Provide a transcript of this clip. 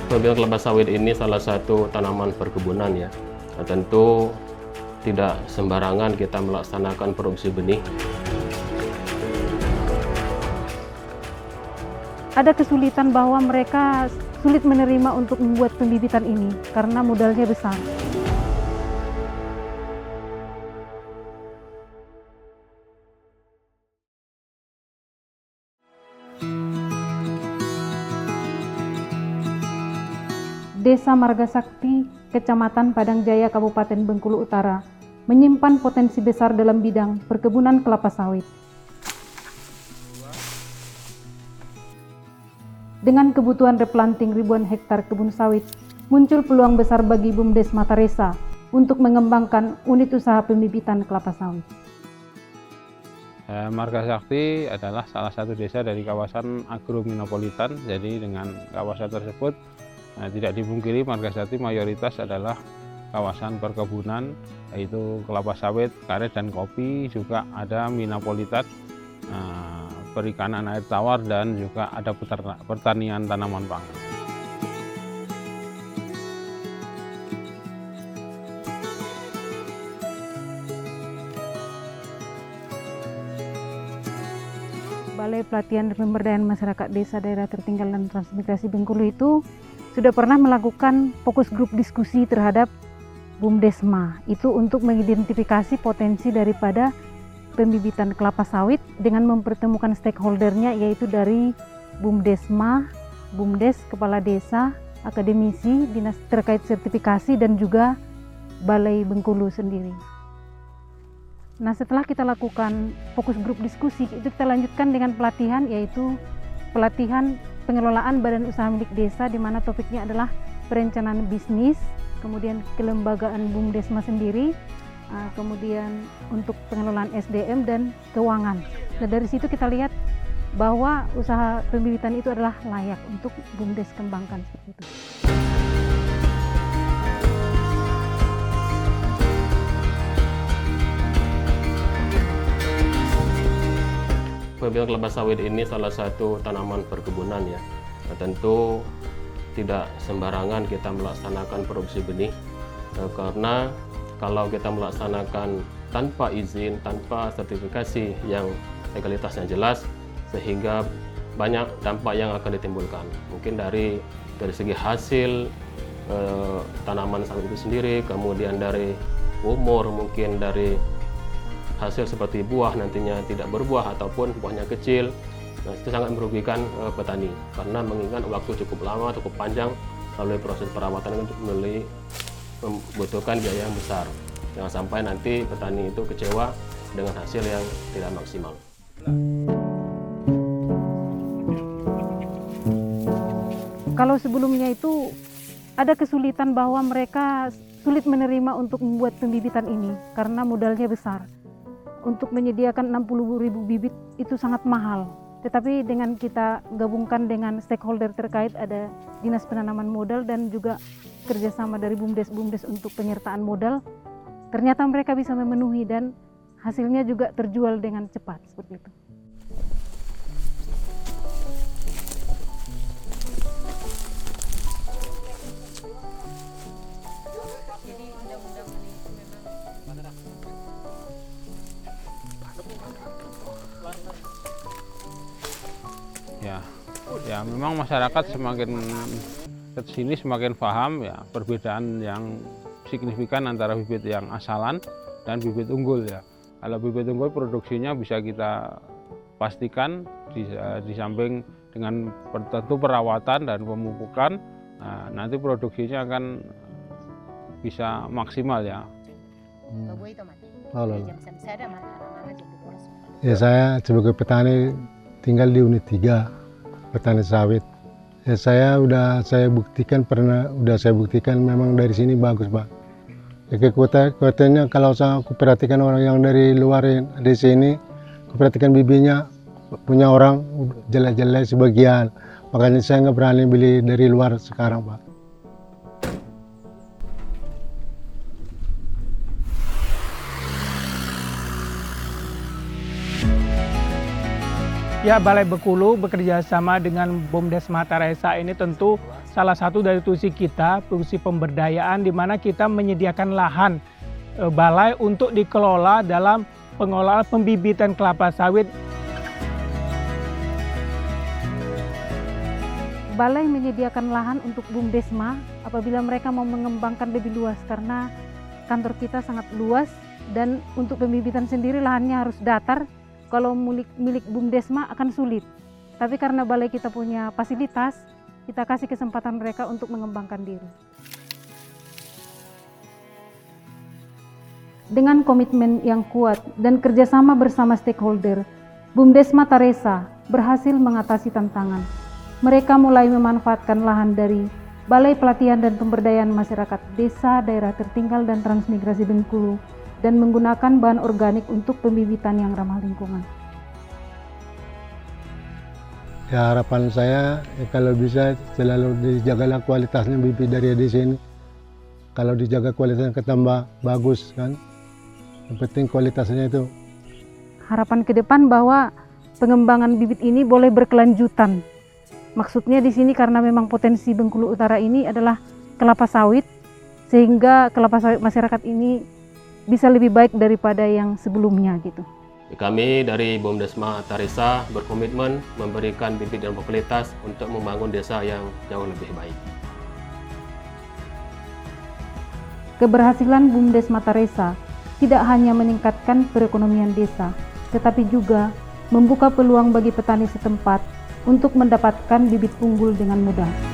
Apabila kelapa sawit ini salah satu tanaman perkebunan ya, nah, tentu tidak sembarangan kita melaksanakan produksi benih. Ada kesulitan bahwa mereka sulit menerima untuk membuat pembibitan ini karena modalnya besar. Desa Margasakti, Kecamatan Padang Jaya, Kabupaten Bengkulu Utara, menyimpan potensi besar dalam bidang perkebunan kelapa sawit. Dengan kebutuhan replanting ribuan hektar kebun sawit, muncul peluang besar bagi BUMDes Mataresa untuk mengembangkan unit usaha pembibitan kelapa sawit. Margasakti adalah salah satu desa dari kawasan agrominopolitan, jadi dengan kawasan tersebut tidak dipungkiri Margasakti mayoritas adalah kawasan perkebunan, yaitu kelapa sawit, karet, dan kopi. Juga ada minapolitan, perikanan air tawar, dan juga ada pertanian tanaman pangan. Balai Pelatihan dan Pemberdayaan Masyarakat Desa Daerah Tertinggal dan Transmigrasi Bengkulu itu sudah pernah melakukan fokus grup diskusi terhadap BUMDesma, itu untuk mengidentifikasi potensi daripada pembibitan kelapa sawit dengan mempertemukan stakeholdernya, yaitu dari BUMDesma, BUMDes, Kepala Desa, akademisi, dinas terkait sertifikasi, dan juga Balai Bengkulu sendiri. Nah, setelah kita lakukan fokus grup diskusi, itu kita lanjutkan dengan pelatihan, yaitu pelatihan pengelolaan badan usaha milik desa, di mana topiknya adalah perencanaan bisnis, kemudian kelembagaan BUMDesma sendiri, kemudian untuk pengelolaan SDM dan keuangan. Nah, dari situ kita lihat bahwa usaha pembibitan itu adalah layak untuk BUMDes kembangkan seperti itu. Apabila kelapa sawit ini salah satu tanaman perkebunan ya, nah, tentu tidak sembarangan kita melaksanakan produksi benih, karena kalau kita melaksanakan tanpa izin, tanpa sertifikasi yang legalitasnya jelas, sehingga banyak dampak yang akan ditimbulkan. Mungkin dari segi hasil tanaman sawit itu sendiri, kemudian dari umur, mungkin dari hasil seperti buah nantinya tidak berbuah ataupun buahnya kecil. Nah, itu sangat merugikan petani karena mengingat waktu cukup lama, cukup panjang, lalu proses perawatan itu membutuhkan biaya yang besar. Jangan sampai nanti petani itu kecewa dengan hasil yang tidak maksimal. Kalau sebelumnya itu ada kesulitan bahwa mereka sulit menerima untuk membuat pembibitan ini karena modalnya besar. Untuk menyediakan 60.000 bibit itu sangat mahal. Tetapi dengan kita gabungkan dengan stakeholder terkait, ada Dinas Penanaman Modal dan juga kerjasama dari BUMDes untuk penyertaan modal, ternyata mereka bisa memenuhi dan hasilnya juga terjual dengan cepat seperti itu. Ya memang masyarakat semakin kesini semakin paham ya perbedaan yang signifikan antara bibit yang asalan dan bibit unggul ya. Kalau bibit unggul produksinya bisa kita pastikan di samping dengan tentu perawatan dan pemupukan, nanti produksinya akan bisa maksimal ya. Halo. Ya, saya sebagai petani tinggal di unit 3 petani sawit. Ya, saya buktikan memang dari sini bagus, Pak. Ya, kekuatannya kalau aku perhatikan orang yang dari luar di sini, aku perhatikan bibitnya punya orang jelek-jelek sebagian. Makanya saya nggak berani beli dari luar sekarang, Pak. Ya, Balai Bengkulu bekerja sama dengan BUMDes Mataresa ini tentu salah satu dari fungsi kita, fungsi pemberdayaan, di mana kita menyediakan lahan balai untuk dikelola dalam pengelolaan pembibitan kelapa sawit. Balai menyediakan lahan untuk BUMDesma apabila mereka mau mengembangkan lebih luas, karena kantor kita sangat luas dan untuk pembibitan sendiri lahannya harus datar. Kalau milik BUMDesma akan sulit. Tapi karena balai kita punya fasilitas, kita kasih kesempatan mereka untuk mengembangkan diri. Dengan komitmen yang kuat dan kerjasama bersama stakeholder, BUMDesma Tharesa berhasil mengatasi tantangan. Mereka mulai memanfaatkan lahan dari Balai Pelatihan dan Pemberdayaan Masyarakat Desa Daerah Tertinggal dan Transmigrasi Bengkulu dan menggunakan bahan organik untuk pembibitan yang ramah lingkungan. Ya, harapan saya kalau bisa selalu dijagalah kualitasnya bibit dari sini. Kalau dijaga kualitasnya ketambah bagus kan. Yang penting kualitasnya itu. Harapan ke depan bahwa pengembangan bibit ini boleh berkelanjutan. Maksudnya di sini karena memang potensi Bengkulu Utara ini adalah kelapa sawit, sehingga kelapa sawit masyarakat ini bisa lebih baik daripada yang sebelumnya gitu. Kami dari BUMDesma Tharesa berkomitmen memberikan bibit yang berkualitas untuk membangun desa yang jauh lebih baik. Keberhasilan BUMDesma Tharesa tidak hanya meningkatkan perekonomian desa, tetapi juga membuka peluang bagi petani setempat untuk mendapatkan bibit unggul dengan mudah.